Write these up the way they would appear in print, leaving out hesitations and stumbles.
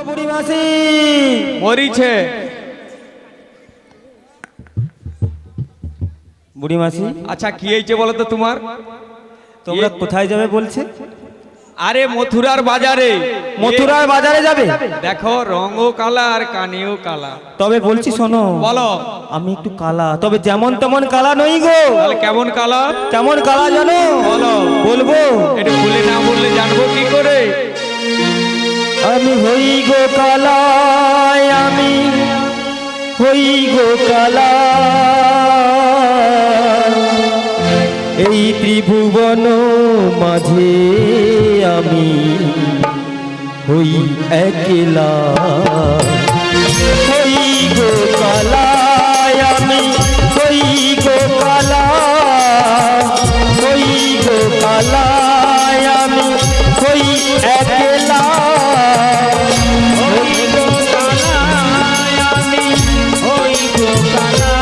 বুড়ি মাসি মরিছে। বুড়ি মাসি আচ্ছা কি হয়েছে বলো তো তোমার? তোমরা কোথায় যাবে বলছে? আরে মথুরার বাজারে। মথুরার বাজারে যাবে? দেখো রঙও কালা আর কানেও কালা। তবে বলছি শোনো, বলো। আমি একটু কালা, তবে যেমন তেমন কালা নই গো। তাহলে কেমন কালা? কেমন কালা জানো? বলো। বলবো? এটা খুলে না বললে জানবো কি করে? আমি হই গো কালা, আমি হই গো কালা, এই ত্রিভুবন মাঝে আমি হই একলা। হই গো কালা, আমি হই গো কালা, হই গো কালা, আমি হই একলা। হই গো কালা, আমি হই গো কালা,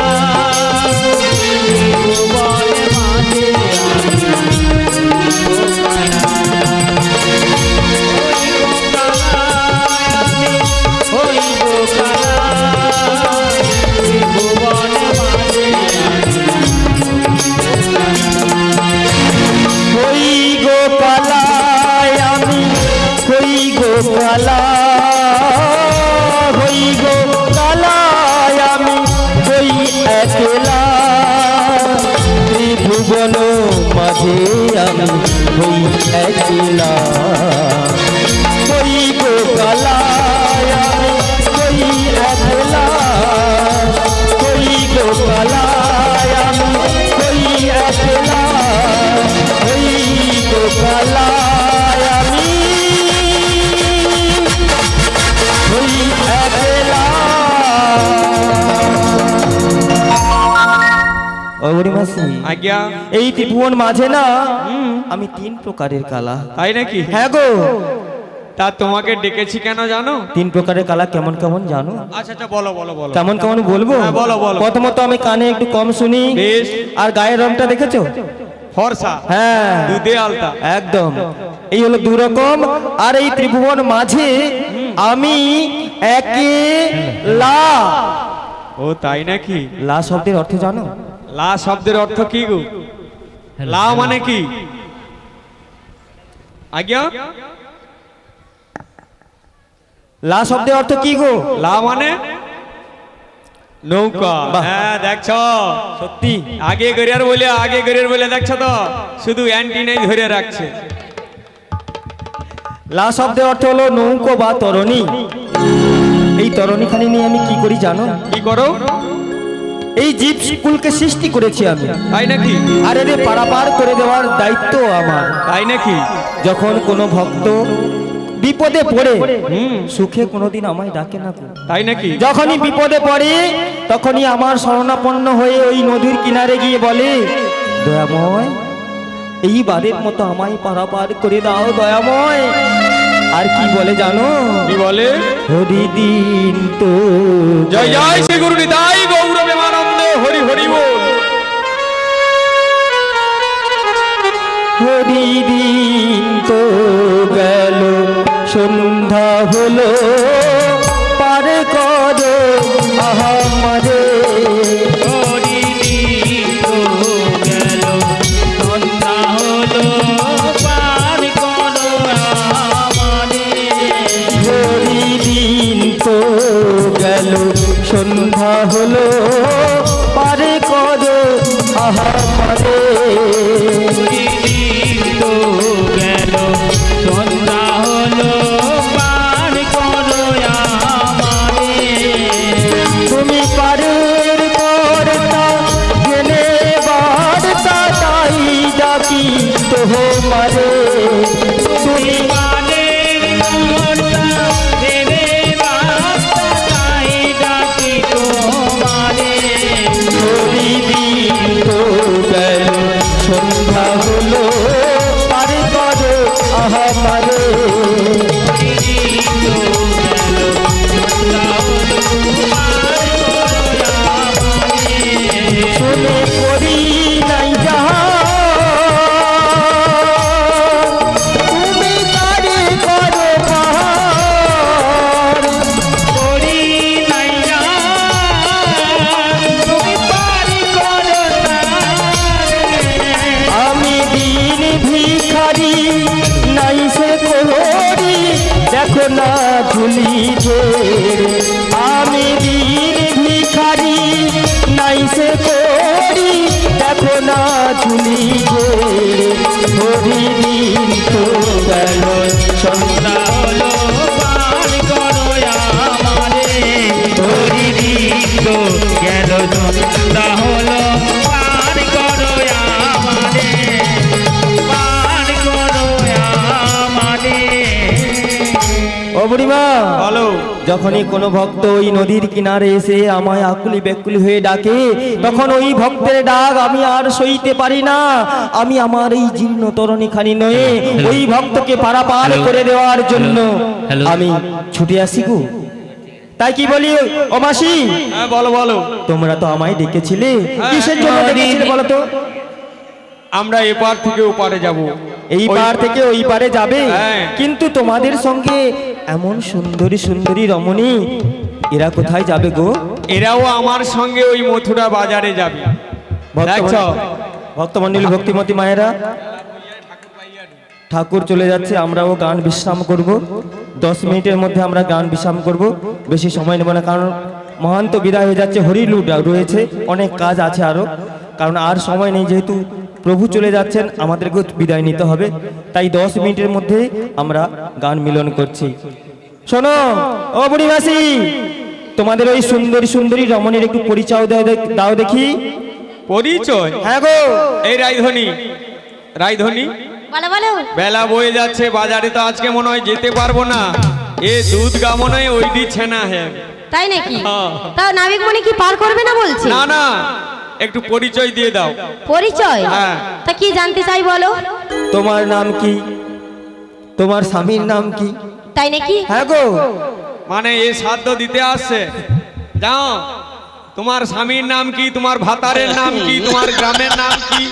ত্রিভুবন মাঝে কালা, হই গো কালা, আমি হই একলা। ত্রিভুবন মাঝে আমি হই একলা। হই গো কালা, আমি হই একলা। হই গো কালা, আমি হই একলা। হই গো কালা, আমি আজ্ঞা। এই ত্রিভুবন মাঝে না আমি 3 প্রকারের কালা। তাই নাকি? হ্যাঁ গো। তা তোমাকে ডেকেছি কেন জানো? 3 প্রকারের কালা কেমন কেমন জানো? আচ্ছা আচ্ছা বলো বলো বলো। কেমন কেমন বলবো? হ্যাঁ বলো বলো। প্রথমত আমি কানে একটু কম শুনি। বেশ। আর গায়ের রংটা দেখেছো? ফর্সা। হ্যাঁ দুধে আলতা। একদম। এই হলো 2 রকম। আর এই ত্রিভুবন মাঝে আমি একলা। ও তাই নাকি? লা শব্দের অর্থ জানো? লা শব্দের অর্থ কি গো? লা মানে কি? আজ্ঞা। লা শব্দের অর্থ কি গো? লা মানে নৌকা। হ্যাঁ দেখছো সত্যি আগে গড়িয়ার বলে দেখছো তো শুধু অ্যান্টিনাই ধরে রাখছে। লা শব্দের অর্থ হলো নৌকো বা তরণী। এই তরণীখানি নিয়ে আমি কি করি জানো? কি করো? এই জীব কুলকে সৃষ্টি করেছি আমি। তাই নাকি? আর এদের পারাপার করে দেওয়ার দায়িত্ব আমার। তাই নাকি? যখন কোনো ভক্ত বিপদে পড়ে সুখে কোনোদিন আমায় ডাকে না। তাই নাকি? যখনই বিপদে পড়ে তখনই আমার শরণাপন্ন হয়ে ওই নদীর কিনারে গিয়ে বলে, দয়াময় এইবারের মতো আমায় পারাপার করে দাও দয়াময়। আর কি বলে জানো? কি বলে? হরিদিন তো জয় জয় শ্রী গুরু নিতাই গৌর প্রেমানন্দে হরি হরি বল। হরিদিন তো গেল সন্ধ্যা হলো পার করো আমারে। হরিদিন তো গেল সন্ধ্যা হলো পার করো আমারে। হরিদিন তো গেল সন্ধ্যা হলো পার করো আমারে। তুমি পারের কর্তা জেনে বার্তা তাই ডাকি তোমারে। তুমি পারের কর্তা জেনে বার্তা তাই ডাকি তোমারে। হরিদিন তো গেল সন্ধ্যা না ঝুলি ঝেড়ে, আমি দিন ভিখারি নাই সে করি, দেখো না ঝুলি ঝেড়ে, হরিদিন তো গেল সন্ধ্যা হলো, পার করো আমারে, হরিদিন তো গেল সন্ধ্যা হলো, পার করো আমারে, পার করো আমারে। ও বুড়িমা, বলো। যখনই কোনো ভক্ত ওই নদীর কিনারে এসে আমায় আকুলি বেকুলি হয়ে ডাকে, তখন ওই ভক্তের ডাক আমি আর সইতে পারি না। আমি আমার এই জীর্ণ তরণী খানি নয়ে ওই ভক্তকে পারাপার করে দেওয়ার জন্য আমি ছুটে আসি গো। তাই কি বলি ও মাসি, হ্যাঁ বলো বলো। তোমরা তো আমায় ডেকেছিলে, কিসের জন্য ডেকেছিলে বলো তো? আমরা এপার থেকে ওপারে যাব। এই পার থেকে ওই পারে যাবে, হ্যাঁ। কিন্তু তোমাদের সঙ্গে এমন সুন্দরী সুন্দরী রমণী, এরা কোথায় যাবে গো? এরাও আমার সঙ্গে ওই মথুরা বাজারে যাবে। দেখছো? ভক্তমন্ডলী ভক্তিমতী মায়েরা, ঠাকুর চলে যাচ্ছে, আমরাও গান বিশ্রাম করব। 10 মিনিটের মধ্যে আমরা গান বিশ্রাম করব, বেশি সময় নেব না, কারণ মহান তো বিদায় হয়ে যাচ্ছে, হরিলুট রয়েছে, অনেক কাজ আছে আরো, কারণ আর সময় নেই, যেহেতু প্রভু চলে যাচ্ছেন আমাদেরকে বিদায় নিতে হবে। তাই 10 মিনিটের মধ্যে আমরা গান মিলন করছি। শোনো ও বুড়ি মাসি, তোমাদের ওই সুন্দরী সুন্দরী রমণীর একটু পরিচয় দাও দেখি। পরিচয়? হ্যাঁ গো। এই রাইধনী, রাইধনী বলো বলো। বেলা বয়ে যাচ্ছে, বাজারে তো আজকে মনে হয় যেতে পারবো না। এ দুধ গা মনে হয় ওই দিচ্ছে না। হ্যাঁ তাই নাকি? হ্যাঁ। তাও নাবিক মনে কি পার করবে না বলছে? না না, একটু পরিচয় দিয়ে দাও। পরিচয়? হ্যাঁ। তা কি জানতে চাই বলো। তোমার নাম কি? তোমার স্বামীর নাম কি? তাই নাকি? হ্যাঁ গো। মানে এ সাধ্য দিতে আসছে। যাও, তোমার স্বামীর নাম কি, তোমার ভাতারের নাম কি, তোমার গ্রামের নাম কি?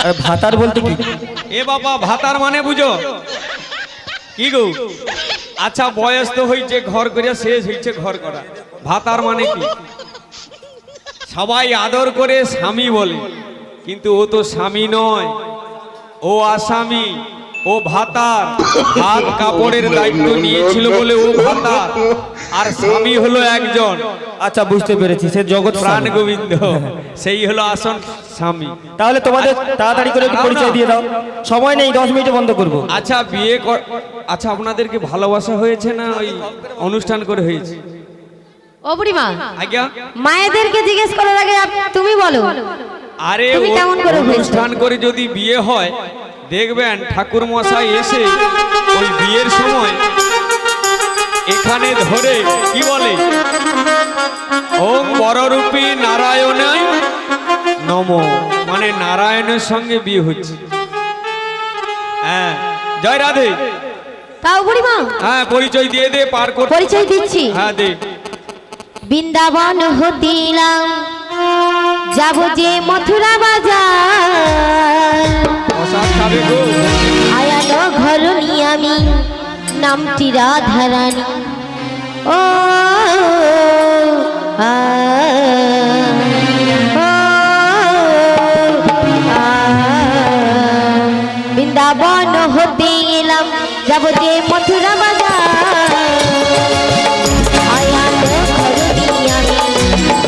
আর ভাতার বলতে কি? এ বাবা, ভাতার মানে বুঝো কি গো? আচ্ছা, বয়স তো হয়েছে ঘর করে, শেষ হয়েছে ঘর করা। ভাতার মানে কি? সবাই আদর করে স্বামী বলে, কিন্তু ও তো স্বামী নয়, ও আসামি, ও ভাতার। হাত কাপড়ের দায়িত্ব নিয়েছিল বলে ও ভাতার, আর স্বামী হলো একজন। আচ্ছা, বুঝতে পেরেছি, সে জগৎ প্রাণ স্বামী। গোবিন্দ, সেই হলো আসল স্বামী। তাহলে তোমাদের তাড়াতাড়ি করে একটু পরিচয় দিয়ে দাও, সময় নেই, 10 মিনিটে বন্ধ করব। আচ্ছা, আচ্ছা, আপনাদেরকে ভালোবাসা হয়েছে না ওই অনুষ্ঠান করে হয়েছে? ও বুড়িমা, আজ্ঞা। মায়েদেরকে জিজ্ঞেস করার আগে তুমি বলো। আরে তুমি কেমন করে হয়েছে? অনুষ্ঠান করে যদি বিয়ে হয়, দেখবেন ঠাকুর মশাই এসে ওই বিয়ের সময় এখানে ধরে কি বলে, ওম বড়রূপী নারায়ণায় নমো, মানে নারায়ণের সঙ্গে বিয়ে হচ্ছে। হ্যাঁ, জয় রাধে। তাও বুড়িমা, হ্যাঁ, পরিচয় দিয়ে দে, পার কর। পরিচয় দিচ্ছি। হ্যাঁ দে। বৃন্দাবন হতিলাম, যাব যে মথুরা বাজার, প্রসাদ খাবে গো। আয়ানো ঘরণী আমি, নামটি রাধারানী। ও আ, ও, আ, বৃন্দাবন হতে এলাম, যাব যে মথুরা বাজার, আয়ানো ঘরণী আমি,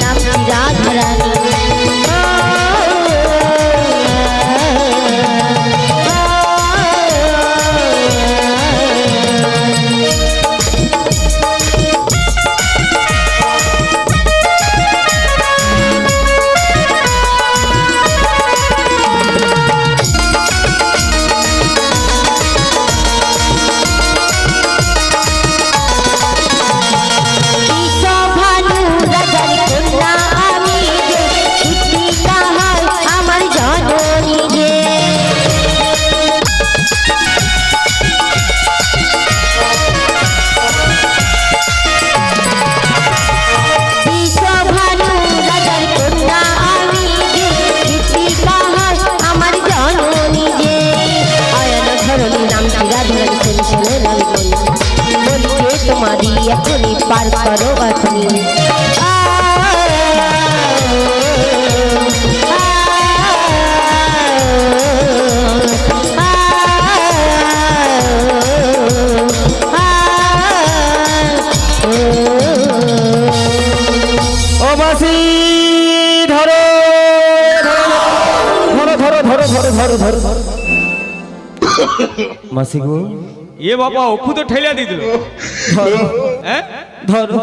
নামটি রাধারানী। তোমারি এখনই পার করো এখনই। ধরো মাসি গো এ বাবা ওখু তো ঠেলে দিল। ধরো হ্যাঁ ধরো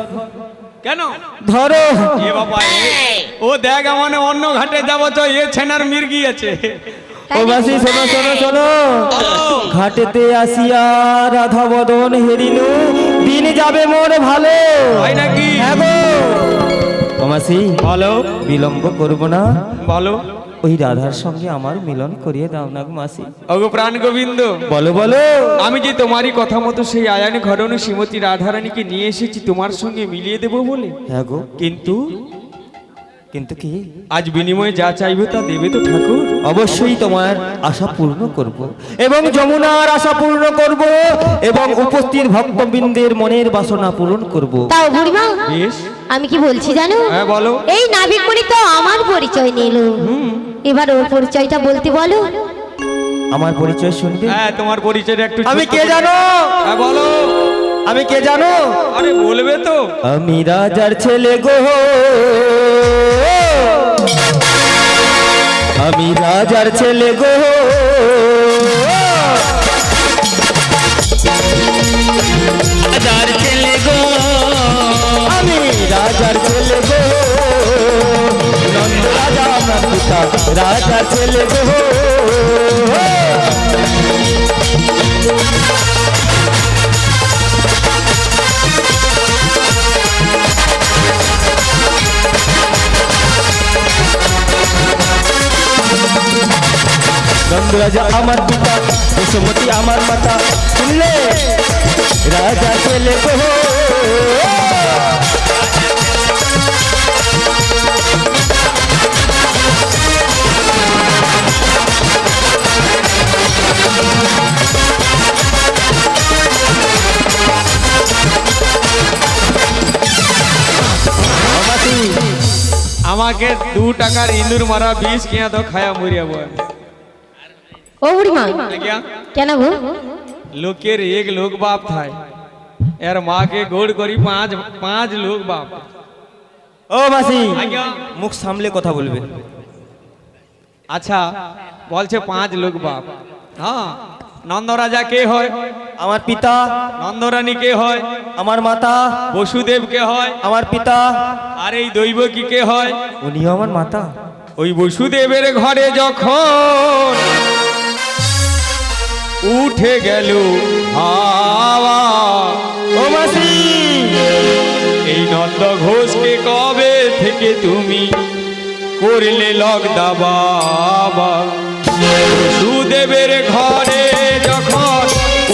কেন ধরো এ বাবা ও দেখ মানে অন্য ঘাটে যাবো তো এ ছেনার মির্গি আছে। ও মাসি শোনো শোনো শোনো ঘাটেতে আসিয়া রাধা বদন হেরিল দিন যাবে মোর ভালো তাই নাকি? হ্যাঁ গো ও মাসি বলো বিলম্ব করবো না বলো ওই রাধার সঙ্গে আমার মিলন করিয়ে দাও না গো মাসি ওগো প্রাণ গোবিন্দ বলো বলো আমি যে তোমারই কথা মতো সেই আয়ানি ঘরণী শ্রীমতী রাধারানীকে নিয়ে এসেছি তোমার সঙ্গে মিলিয়ে দেবো বলে, হ্যাঁ গো কিন্তু কিন্তু কি আজ বিনিময়ে যা চাইবে তা দেবে তো ঠাকুর? অবশ্যই তোমার আশা পূর্ণ করব এবং যমুনার আশা পূর্ণ করব এবং উপস্থিত ভক্তবৃন্দের মনের বাসনা পূরণ করব। তাও বুড়িমা বেশ আমি কি বলছি জানো? হ্যাঁ বলো। এই নাবিকমণি তো আমার পরিচয় নিল, এবার ওর পরিচয়টা বলতে বলো। আমার পরিচয় শুনবে? হ্যাঁ তোমার পরিচয়টা একটু আমি ছোট্ট কে করে- জানো? হ্যাঁ বলো। আমি কে জানো? আরে বলবে তো। আমি রাজার ছেলে গো, আমি রাজার ছেলে গো, রাজার ছেলে গো, আমি রাজার ছেলে গো, নন্দ রাজা আমার পিতা রাজার ছেলে গো। নন্দ রাজা আমার পিতা যশোমতী আমার মাতা শুনলে রাজা ছেলে গো। আমাকে 2 টাকার ইঁদুর মারা 20 কিনা তো খায়া মরিয়া বল। ও বুড়িমা क्या কেন গো? লোকের এক লোক বাপ থায় এর মাকে গোড় করি 5 লোক বাপ। ও মাসি আজ্ঞা। মুখ সামলে কথা বলবে। আচ্ছা বলছে 5 লোক বাপ। হ্যাঁ নন্দ রাজা কে হয়? আমার পিতা। নন্দরানী কে হয়? আমার মাতা। বসুদেব কে হয়? আমার পিতা। আর এই দৈবকী কে হয়? উনিও আমার মাতা। ওই বসুদেবের ঘরে যখন উঠে গেল হাওয়া, ও মাসি এই নন্দ ঘোষকে কবে থেকে তুমি করলে লগদা বাবা? বসুদেবের ঘরে যখন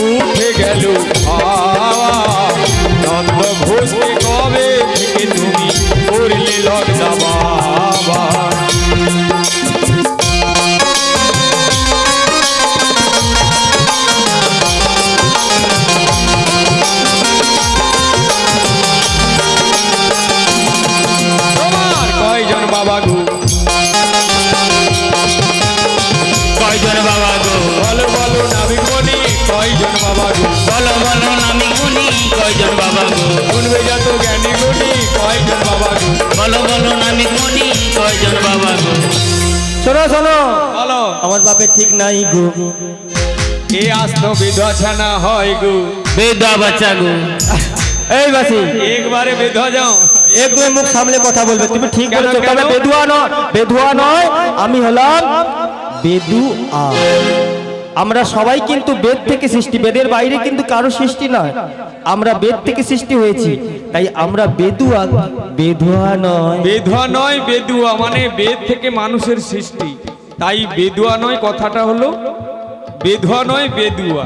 উঠে গেল হাওয়া, নন্দ ঘোষকে কবে থেকে তুমি করলে লগদা বাবা? তোমার কয়জন বাবা গো? কয়জন বাবা গো, বলো বলো নাবিকমণি কয়জন বাবা গো? বলো বলো নামি গুনি কয়জন বাবা গো, শুনবে যত জ্ঞানী গুণী কয়জন বাবা গো? বলো বলো নামি গুনি কয়জন বাবা গো। শোনো শোনো বলো আমার বাপের ঠিক নাই গো। এ আস্ত বিধবা ছানা হয় গো। বেদা বাচ্চা গো, এই মাসি একবারে বিধবা যাও। একদম মুখ সামলে কথা বলবে। তুমি ঠিক কেন, বলেছো, কেন? তবে বেদুয়া নয়, আমি হলাম বেদুয়া। আমরা সবাই কিন্তু বেদ থেকে সৃষ্টি, বেদের বাইরে কিন্তু কারো সৃষ্টি নয়। আমরা বেদ থেকে সৃষ্টি হয়েছি, তাই আমরা বেদুয়া, বেদুয়া নয়। বেধুয়া নয় বেদুয়া, মানে বেদ থেকে মানুষের সৃষ্টি, তাই বেদুয়া নয় কথাটা হলো বেধুয়া নয় বেদুয়া।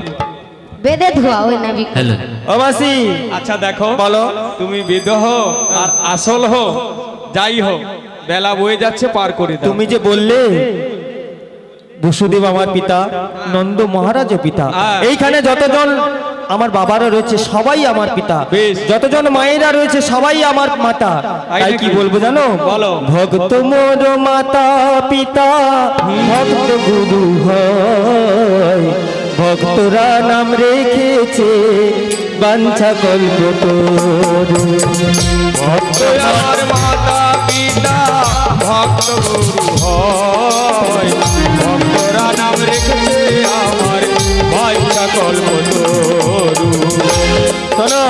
বেদে ধোয়া ওই নাবিক। হ্যালো ও মাসি আচ্ছা দেখো বলো। তুমি বেদ হো আর আসল হো যাই হো, বেলা বয়ে যাচ্ছে পার করে দাও। তুমি যে বললে বসুদেব আমার পিতা, নন্দ মহারাজও পিতা, হ্যাঁ। এইখানে যতজন আমার বাবারা রয়েছে সবাই আমার পিতা, বেশ। যতজন মায়েরা রয়েছে সবাই আমার মাতা। তাই তাই কি নাকি? বলবো জানো? বলো। ভক্ত মোর মাতা পিতা, ভক্ত গুরু হয়, ভক্তরা নাম রেখেছে বাঞ্ছা কল্প তোর। ভক্ত আমার মাতা পিতা ভক্ত গুরু হয়, ভক্তরা নাম কল্পতরু। শোনো,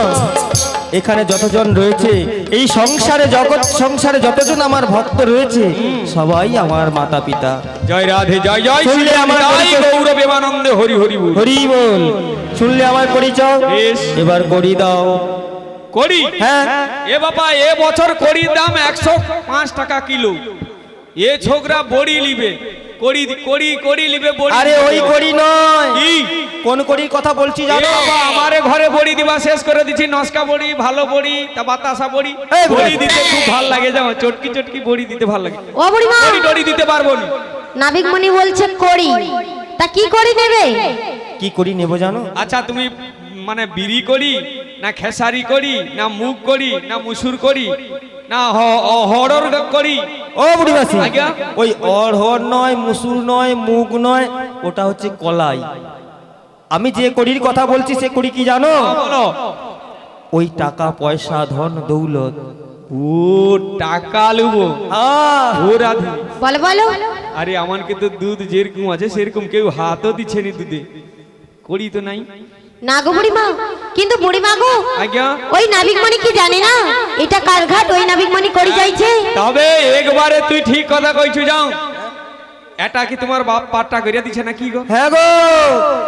এখানে যতজন রয়েছে, এই সংসারে যতজন আমার ভক্ত রয়েছে, সবাই আমার মাতা পিতা। জয় রাধে জয় জয় শুনলে শ্রী আমার জয় পরিচয়- গৌর প্রেমানন্দে হরি হরি বল। হরি বল। শুনলে আমার পরিচয়, বেশ। এবার করি দাও। করি হ্যাঁ, এ বাবা এ বছর কড়ির দাম 105 টাকা কিলো। এ ছোকরা বড়ি লিবে, কড়ি কড়ি কড়ি লিবে বড়ি। আরে ওই করি নয়, কি কোন করির কথা বলছি এ জানো? বাবা আমারে ঘরে বড়ি দিবা শেষ করে দিছি। নস্কা বড়ি, ভালো বড়ি, তা বাতাসা বড়ি। এই বড়ি। বড়ি দিতে খুব ভালো লাগে, যাও চটকি চটকি বড়ি দিতে ভালো লাগে। ও বুড়িমা, বড়ি টড়ি দিতে পারবো না। নাবিকমণি বলছে করি, তা কি করি নেবে? কি করি নেবো জানো? আচ্ছা তুমি মানে বিড়ি করি না খেসারি করি না মুগ করি না মুসুর করি না হড়র করি? ও বুড়িমাসি, আজ্ঞা। ওই অড়হর নয়, মুসুর নয়, মুগ নয়, ওটা হচ্ছে কলাই। আমি যে করির কথা বলছি সে করি কি জানো? বলো। ওই টাকা পয়সা ধন দৌলত। ও টাকা লুবো। ও রাধে, বলো বলো। আরে আমার কিন্তু দুধ যেরকম আছে সেরকম কেউ হাতও দিচ্ছে নি দুধে, করি তো নাই। না গো বুড়িমা, কিন্তু বুড়িমা গো, আজ্ঞা। ওই নাবিকমণি কি জানে না এটা কার ঘাট? ওই নাবিকমণি করি যাইছে। তবে একবারে তুই ঠিক কথা কইছু, যাও এটা কি তোমার বাপ পাট্টা করিয়া দিছে না কি গো? হ্যাঁ গো,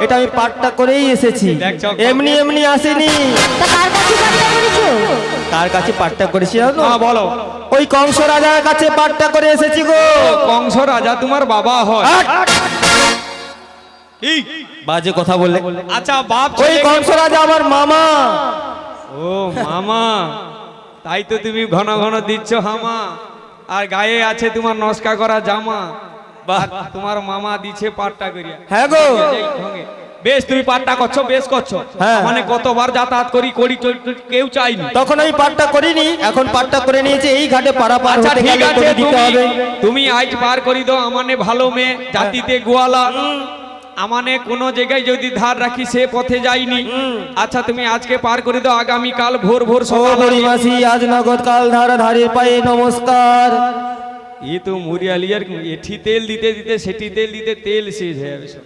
এটা আমি পাটটা করেই এসেছি, দেখছো? এমনি এমনি আসেনি। তা কার কাছে পাঠটা করেছো? কার কাছে পাটটা করেছি জানো? হ্যাঁ বলো। ওই কংস রাজার কাছে পাটটা করে এসেছি গো। কংস রাজা তোমার বাবা হয়? আট! কি বাজে কথা বললে। আচ্ছা বাপ ওই ছেলে- কংস রাজা আমার মামা। ও মামা, তাই তো তুমি ঘন ঘন দিচ্ছ হামা, আর গায়ে আছে তোমার নস্কা করা জামা। বাহ, তোমার মামা দিছে পাট্টা করিয়া। হ্যাঁ গো। বেশ, তুমি পাট্টা করছো, বেশ করছো। হ্যাঁ। মানে কতবার যাতায়াত করি কেউ চাইনি। তখন আমি পাটটা করিনি, এখন পাটটা করে নিয়েছি। এই ঘাটে পারাপার আচ্ছা হতে ঠিক গেলে আছে, করে দিতে হবে। তুমি আজ পার করি দাও। আমানে ভালো মেয়ে, জাতিতে গোয়ালা, আমানে কোনো জায়গায় যদি ধার রাখি সে পথে যাইনি। আচ্ছা তুমি আজকে পার করে দাও, আগামী কাল ভোর ভোর ও সকালে। বুড়িমাসি, আজ নগদ কাল ধারা ধারের পায়ে নমস্কার। ये तो मुरियालियर एठी तेल দিতে দিতে সেটি তেল দিতে তেল শেষ হয়ে যাবে সব।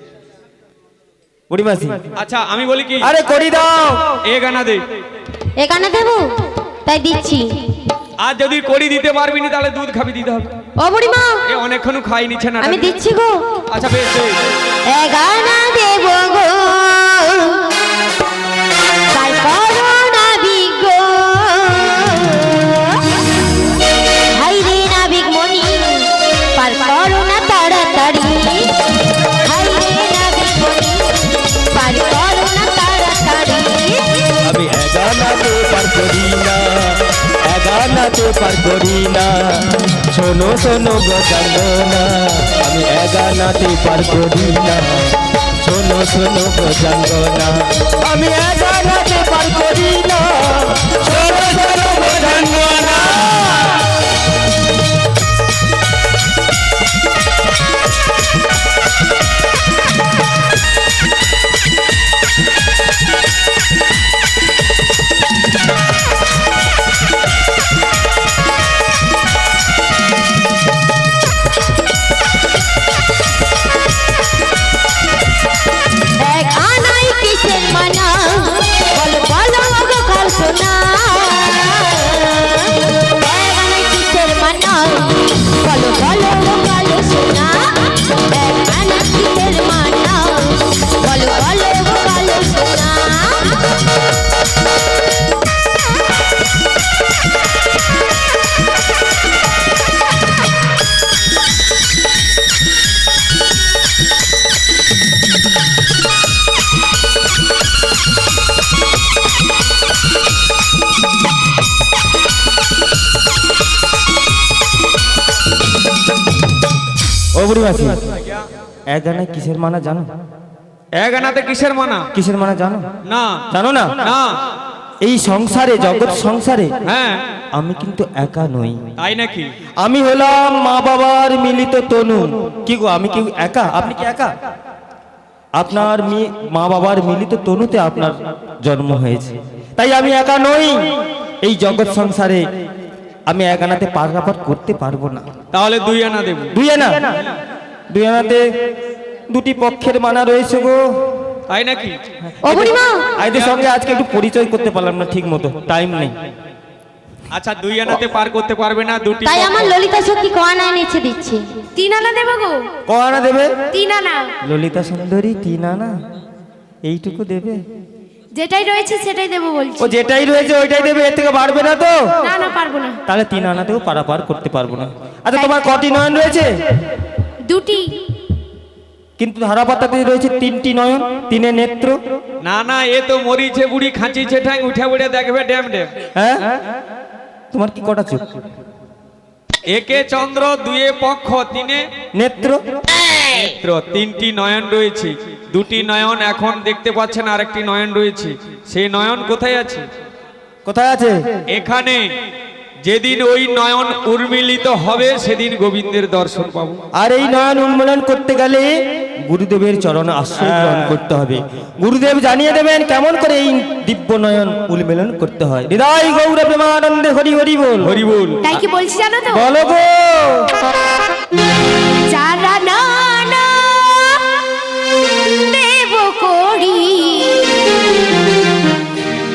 বুড়িমাসি, আচ্ছা আমি বলি কি, আরে করি দাও। এ গানা দে। এখানে দেবো, তাই দিচ্ছি। আর যদি করি দিতে পারবি না তাহলে দুধ খাবি, দিতে হবে। ও বুড়িমা, এ অনেকক্ষণ খাই নিচ্ছে না। আমি দিচ্ছি গো। আচ্ছা বেশ দে। এগানা দেব গো, তাই করো নাবিক গো। হাই রে নাবিকমণি, পার করো না তাড়াতাড়ি। হাই রে নাবিকমণি, পার করো না তাড়াতাড়ি। আমি এগানাতে পার করি না, এগানাতে পার করি না। শোনো শোনো গজাঙ্গনা, আমি এগানাতে পার করি না। শোনো শোনো গজাঙ্গনা, আমি এগানাতে পার করি না। শোনো শোনো গজাঙ্গনা। এক আনাই কিসের মানা, বলো বলো গো কল্পনা। এক আনাই কিসের মানা, বলো বলো গো কল্পনা। এক আনাই কিসের মানা, বলো বলো গো কল্পনা। ও বুড়িমাসি, এগানা কিসের মানা জানো? এ গানাতে কিসের মানা? কিসের মানা জানো? না জানো না? না। এই সংসারে, জগৎ সংসারে হ্যাঁ আমি কিন্তু একা নই। তাই নাকি? আমি হলাম মা বাবার মিলিত তনু। কি গো, আমি কি একা? আপনি কি একা? আপনার মা বাবার মিলিত তনুতে আপনার জন্ম হয়েছে, তাই আমি একা নই। এই জগৎ সংসারে আমি একানাতে পারাপার করতে পারবো না। তাহলে 2 আনা দেব। দুই আনা, দুই আনাতে দুটি পক্ষের মানা রয়েছে গো। তাই নাকি? ও বুড়িমা, আইদের সঙ্গে আজকে একটু পরিচয় করতে পারলাম না ঠিক মতো, টাইম নেই। আচ্ছা 2 আনাতে পার করতে পারবে না? দুটি তাই আমার ললিতা সখী কোয়ানা নিচে দিচ্ছে। 3 আনা দেবো গো। ক আনা দেবে? 3 আনা। ললিতা সুন্দরী 3 আনা এইটুকু দেবে? যেটাই রয়েছে সেটাই দেবো বলছি। ও যেটাই রয়েছে ওইটাই দেবে, এর থেকে বাড়বে না তো? না না, পারবো না। তাহলে 3 আনাতেও পারাপার করতে পারবো না। আচ্ছা তোমার কটি নয়ন রয়েছে? 2টি। কিন্তু ধারাপাতাতে রয়েছে 3টি নয়ন, 3 নেত্র। না না, এ তো মরিছে বুড়ি, খাঁচিছে ঠ্যাং, উঠে উঠে দেখবে ড্যাম ড্যাম। হ্যাঁ তোমার কি কটা চোখ? একে চন্দ্র, 2 পক্ষ, 3 নেত্র। নেত্র, 3টি নয়ন রয়েছে। 2টি নয়ন এখন দেখতে পাচ্ছেন, আরেকটি নয়ন রয়েছে। সেই নয়ন কোথায় আছে? কোথায় আছে? এখানে। যেদিন ওই নয়ন উর্মিলিত হবে সেদিন গোবিন্দের দর্শন পাবো। আর এই নয়ন উন্মূলন করতে গেলে গুরুদেবের চরণে আশ্রয় গ্রহণ করতে হবে। গুরুদেব জানিয়ে দেবেন কেমন করে এই দিব্য নয়ন উন্মূলন করতে হয়। হৃদয় গৌর প্রেমানন্দে হরি হরি বল। হরি বল। তাই কি বলছি জানো তো? বলো গো। 4 আনা দেবো করি,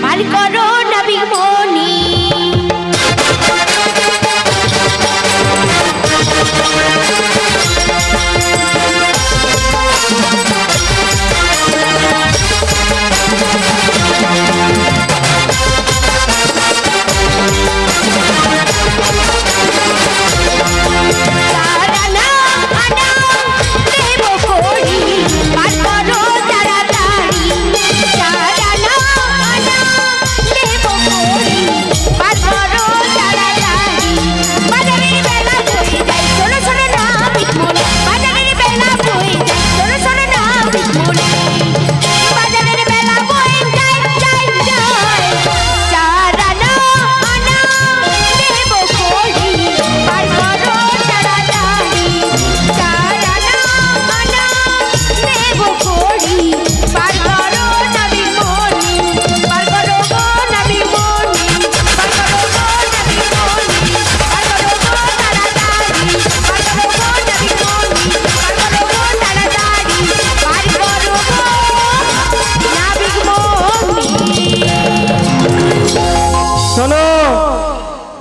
পার করো নবী মনি।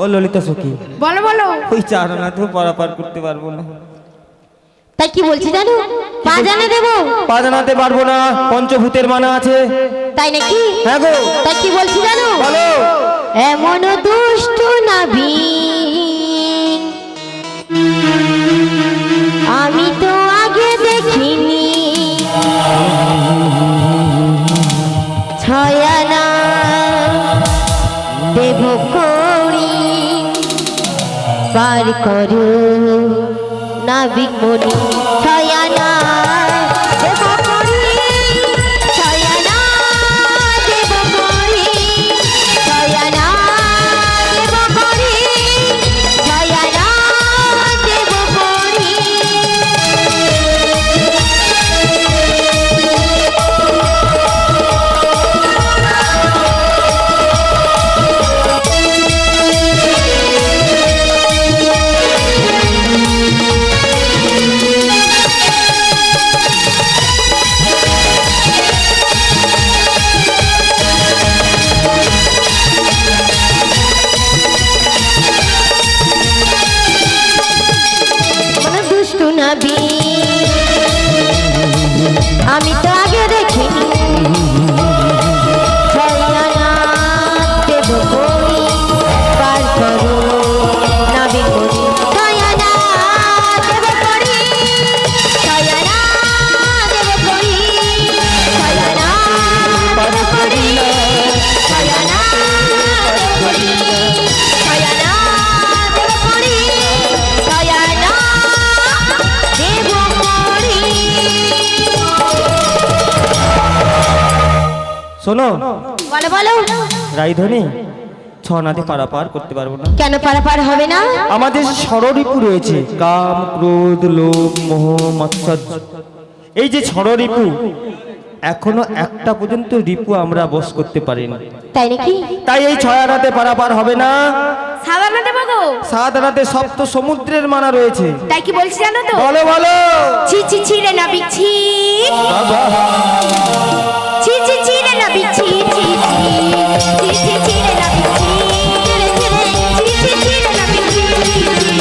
ও ললিতা সখী, বলো বলো। ওই 4 আনাতেও পারাপার করতে পারবো না। তাই কি বলছি জানো? 5 আনা দেবো। 5 আনাতে পারবো না, পঞ্চভূতের মানা আছে। তাই নাকি? হ্যাঁ গো। তাই কি বলছি জানো? বলো। এমন দুষ্ট নাভি আমি তো আগে দেখিনি, 6 আনা দেব করি, পার করো নাবিক মনি। 6 আনা দেব করি, 6 আনা দেব করি, 6 আনা দেব করি, 6 আনা দেব করি। দুষ্টু নাবি আমি তো আগে দেখিনি, 6 আনা দেব করি, পার করো নাবিক মনি। 6 আনা দেব করি, 6 আনা দেব করি, 6 আনা দেব করি, 6 আনা দেব করি, 6 আনা দেব করি, 6 আনা দেব করি। শোনো বলো বলো। রাইধনী, 6 আনাতে পারাপার করতে পারবো না। কেন পারাপার হবে না? আমাদের ষড়রিপু রয়েছে, কাম ক্রোধ লোভ মোহ মৎসর্য। এই যে ষড়রিপু, এখনো একটা পর্যন্ত রিপু আমরা বস করতে পারিনি। তাই নাকি? তাই এই 6 আনাতে পারাপার হবে না। সাবানা দেবো গো। 7 আনাতে সপ্ত সমুদ্রের মানা রয়েছে। তাই কি বলছি জানো তো? বলো বলো। ছি ছি ছি রে নাবিক ছি। ছি ছি ছি রে নাবিক ছি ছি ছি। ছি ছি ছি রে নাবিক ছি। ছি ছি ছি রে নাবিক ছি ছি ছি।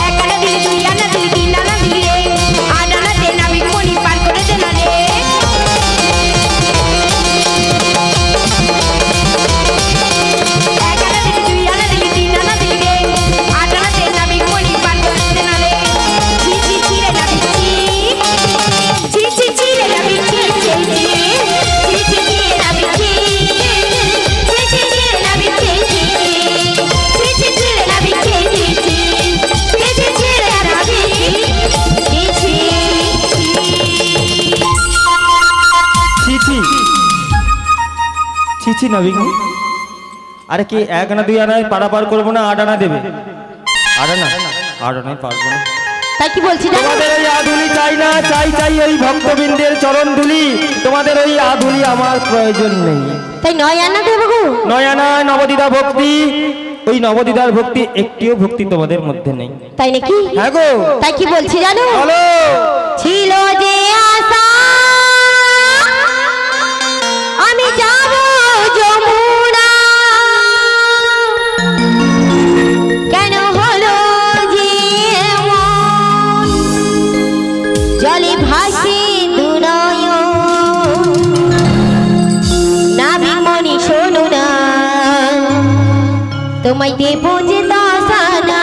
এক আনা দিলি, দুই আনা দিলি, তিন আনা দিলি রে। 8 আনাতে নাবিক মনি পার করে দে না রে। এক আনা দিলি, দুই আনা দিলি, তিন আনা দিলি রে। 8 আনাতে নাবিক মনি পার করে দে না রে। ছি ছি ছি রে নাবিক ছি। ছি ছি ছি রে নাবিক ছি ছি ছি। ছি ছি ছি রে নাবিক ছি। ছি ছি ছি রে নাবিক ছি ছি ছি। ছি ছি ছি রে নাবিক ছি ছি ছি। ছি ছি ছি রে নাবিক ছি ছি ছি। ছি ছি ছি ছি নবীন। আরে কি 1 আনা 2 আনায় পারাপার করবো না? 8 আনা দেবে? 8 আনা? 8 আনায় পারবো না। তাই কি বলছি জানো? তোমাদের ওই আধুলি চাই না, চাই চাই ওই ভক্তবৃন্দের চরণ ধুলি। তোমাদের ওই আধুলি আমার প্রয়োজন নেই। তাই 9 আনা দেবো গো। 9 আনা নবদিদা ভক্তি, ওই নবদিদার ভক্তি একটিও ভক্তি তোমাদের মধ্যে নেই। তাই নাকি? হ্যাঁ গো। তাই কি বলছি জানো? বলো। ছিল যে আশা আমি যাব যমুনা, কেন হলো যে এমন? জলে ভাসে দুনয়ন, নাবিক মনি শোনো না, তোমায় দেব যে দশানা।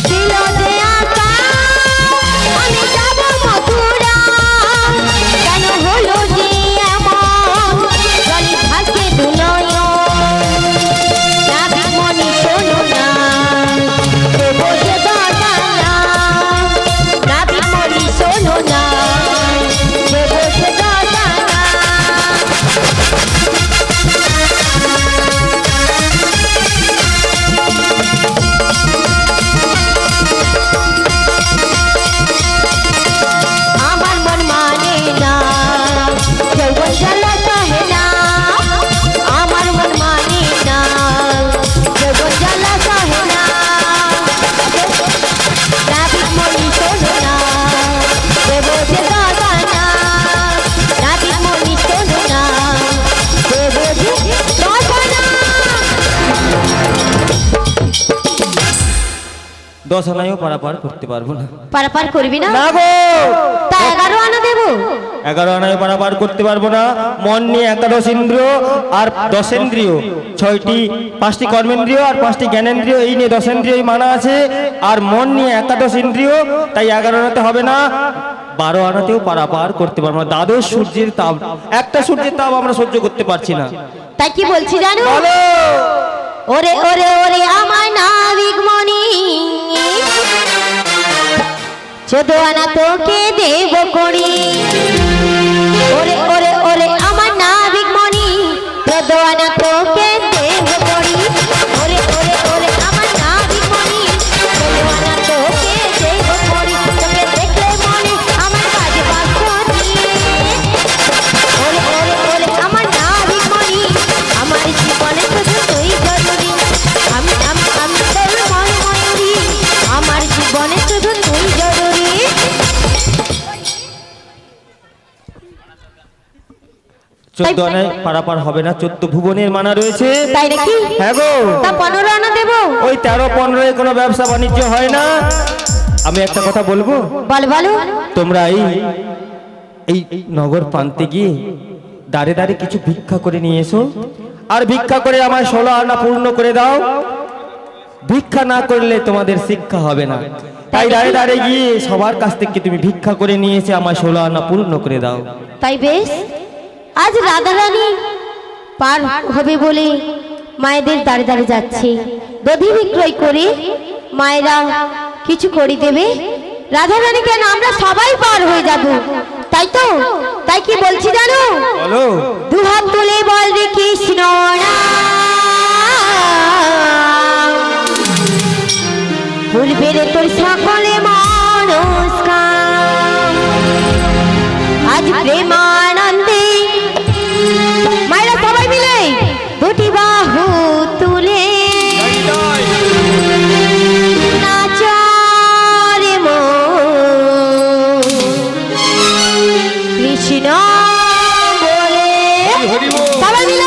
ছিল যে আশা আমি যাব মথুরা, কেন হলো যে এমন? জলে ভাসে দুনয়ন, নাবিক মনি শোনো না, দেব যে দশানা। নাবিক মনি শোনো না, দেব যে দশানা। আমার মন মানে না, যৌবন জ্বালা সহে না। আমার মন মানে না, যৌবন জ্বালা সহে না। নাবিক মনি শোনো না, দেব যে দশানা। নাবিক মনি শোনো না, দেব যে দশানা। 10 আনায়ও পারাপার করতে পারবো না। পারাপার করবি না? না গো। তা 11 আনা দেবো। 11 আনায় পারাপার করতে পারবো না। মন নিয়ে 11 ইন্দ্রিয় আর 10 ইন্দ্রিয়, 5টি কর্মেন্দ্রিয় আর 5টি জ্ঞানেন্দ্রিয়, এই নিয়ে 10 ইন্দ্রিয় মানা আছে। আর মন নিয়ে 11 ইন্দ্রিয়, তাই 11 আনাতে হবে না। 12 আনাতেও পারাপার করতে পারবো না। দ্বাদশ সূর্যের তাপ, একটা সূর্যের তাপ আমরা সহ্য করতে পারছি না। তাই কি বলছি জানো? বলো। ওরে ওরে ওরে আমার নাবিক মনি, 14 আনা তোকে দেব করি। ওরে ওরে ওরে আমার নাবিক মনি, 14 আনা তোকে দেব করি। ওরে ওরে ওরে আমার নাবিক মনি, 14 আনা তোকে দেব করি। তোকে দেখলে মনে আমার কাজে বাঁশি। ওরে ওরে ওরে আমার নাবিক মনি, আমার জীবনে শুধু তুই জরুরি। আমি আমি আমি তোর ময়ূরী, আমার জীবনে শুধু তুই জরুরি। চোদ্দ আনায় পারাপার হবে না, 14 ভুবনের মানা রয়েছে। তাই নাকি? হ্যাঁ গো, তা 15 আনা দেবো? ওই 13-15 কোনো ব্যবসা বাণিজ্য হয় না। আমি একটা কথা বলবো, বল বলো। তোমরা এই এই নগর প্রান্তে গিয়ে দাঁড়ে দাঁড়ে কিছু ভিক্ষা করে নিয়ে এসো, আর ভিক্ষা করে আমার 16 আনা পূর্ণ করে দাও। ভিক্ষা না করলে তোমাদের শিক্ষা হবে না, তাই দাঁড়ে দাঁড়ে গিয়ে সবার কাছ থেকে তুমি ভিক্ষা করে নিয়ে এসে আমার 16 আনা পূর্ণ করে দাও। তাই বেশ, আজ রাধারানী পার হবে বলে মায়েদের দাঁড়ে দাঁড়ে যাচ্ছে, দধি বিক্রয় করে মায়েরা কিছু করে দেবে। রাধারানী কেন, আমরা সবাই পার হয়ে যাব, তাই তো? তাই কি বলছি জানো? বলো। দুহাত তুলে বল রে কৃষ্ণ ভুলবে রে তোর সকলে মনস্কাম, আজ প্রেমানন্দে মায়েরা সবাই মিলে দুটি বাহু তুলে নাচরে মন কৃষ্ণ বলে সবাই মিলে।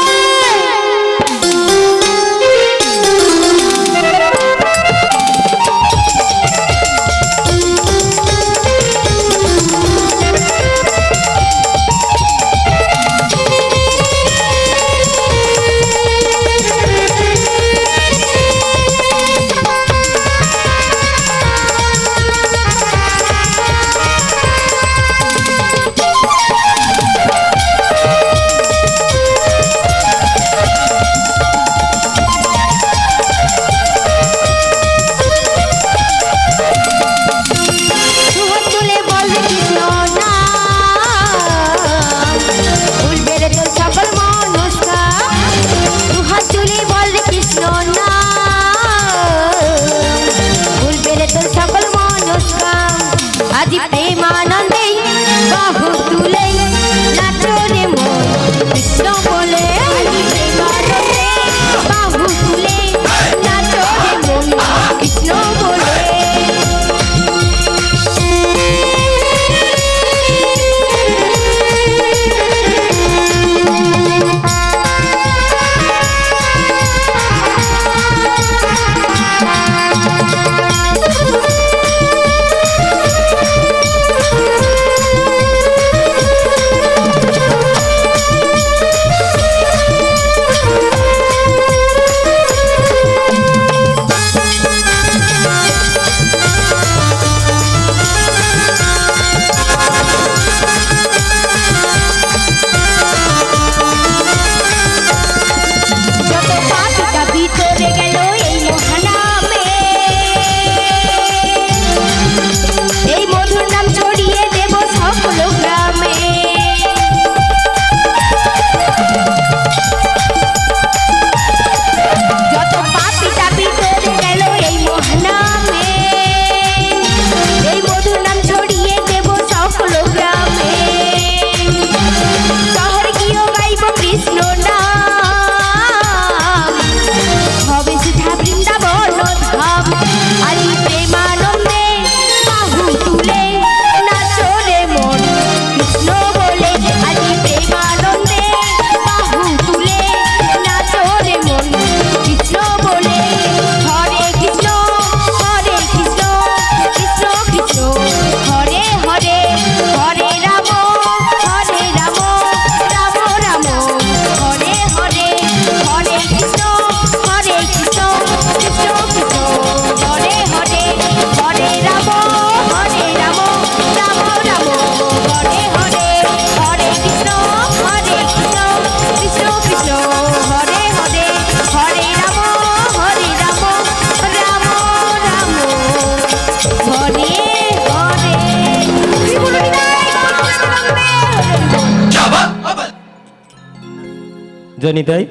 জনিতাই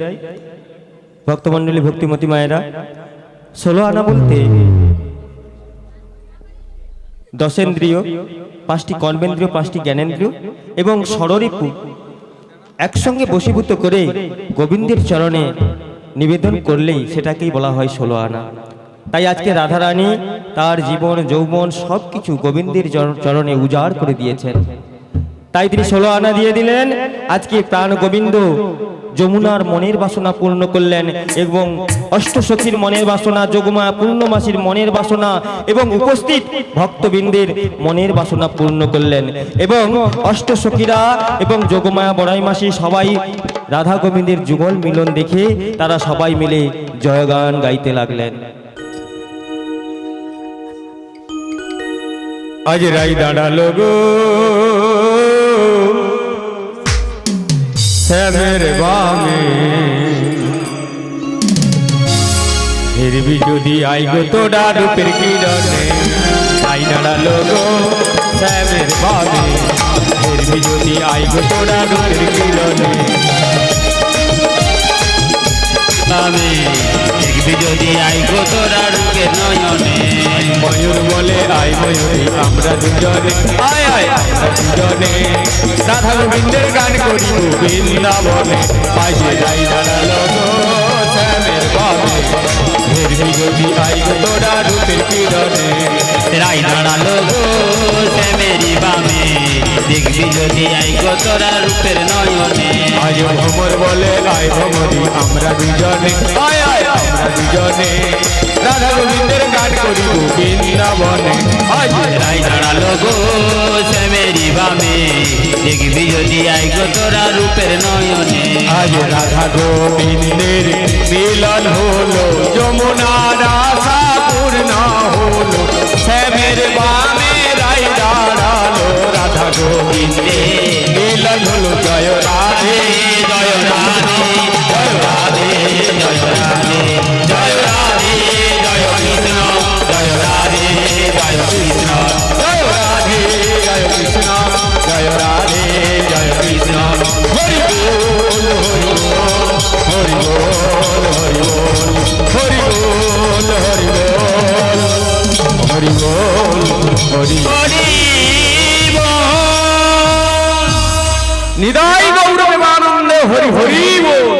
ভক্তমণ্ডলী ভক্তিমতী মায়েরা 16 আনা বলতে দশেন্দ্রিয়, 5টি কর্মেন্দ্রিয়, 5টি জ্ঞানেন্দ্রিয় এবং ষড়রিপু একসঙ্গে বশীভূত করে গোবিন্দের চরণে নিবেদন করলেই সেটাকেই বলা হয় 16 আনা। তাই আজকে রাধারানী তার জীবন যৌবন সবকিছু গোবিন্দের চরণে উজাড় করে দিয়েছেন। তাই তিনি 16 আনা দিয়ে দিলেন। আজকে প্রাণ গোবিন্দ যমুনার মনের বাসনা পূর্ণ করলেন এবং অষ্টসখীর মনের বাসনা, যোগমায়া পূর্ণমাসীর মনের বাসনা এবং উপস্থিত ভক্তবৃন্দের মনের বাসনা পূর্ণ করলেন। এবং অষ্টসখীরা এবং যোগমায়া বড়াই মাসি সবাই রাধা গোবিন্দের যুগল মিলন দেখে তারা সবাই মিলে জয়গান গাইতে লাগলেন। আজ রাই দাঁড়ালো গো শ্যামের বামে, ফিরবি যদি আই গো তোরা রূপের কিরণে। আই দাঁড়ালো গো শ্যামের বামে, ফিরবি যদি আই গো তোরা রূপের কিরণে। আমি দেখবি যদি আইগো তোরা রূপে নয়নে। ময়ূর বলে আই ময়ূরী আমরা দুজনে, আয় আয় আমরা দুজনে রাধা গোবিন্দের গান করি বৃন্দাবনে। আজ রাই দাঁড়ালো গো শ্যামের বামে, ফিরবি যদি আই গো তোরা রূপের কিরণে। রাই দাঁড়ালো গো শ্যামেরি বামে, দেখবি যদি আইগো তোরা রূপের নয়নে। আজ ভ্রমর বলে আয় ভ্রমরি আমরা দুজনে, আয় আয় আমরা দুজনে রাধা গোবিন্দের গান করি বৃন্দাবনে। আজ রাই দাঁড়ালো গো শ্যামেরি বামে, দেখবি যদি আইগো তোরা রূপের নয়নে। আজ রাধা গোবিন্দের মিলন হলো, যমুনার আশা পূর্ণ হলো। শ্যামের বামে রাই দাঁড়ালো, রাধা গোবিন্দের মিলন হলো। জয় রাধে জয় রাধে জয় রাধে জয় রাধে জয় রাধে জয় কৃষ্ণ জয় রাধে জয় কৃষ্ণ জয় রাধে জয় কৃষ্ণ জয় রাধে জয় কৃষ্ণ। হরি বল হরি বল হরি বল হরি বল হরি বল হরি বল হরি বল হরি নিদাই গৌরবে আনন্দে হরি হরি বল।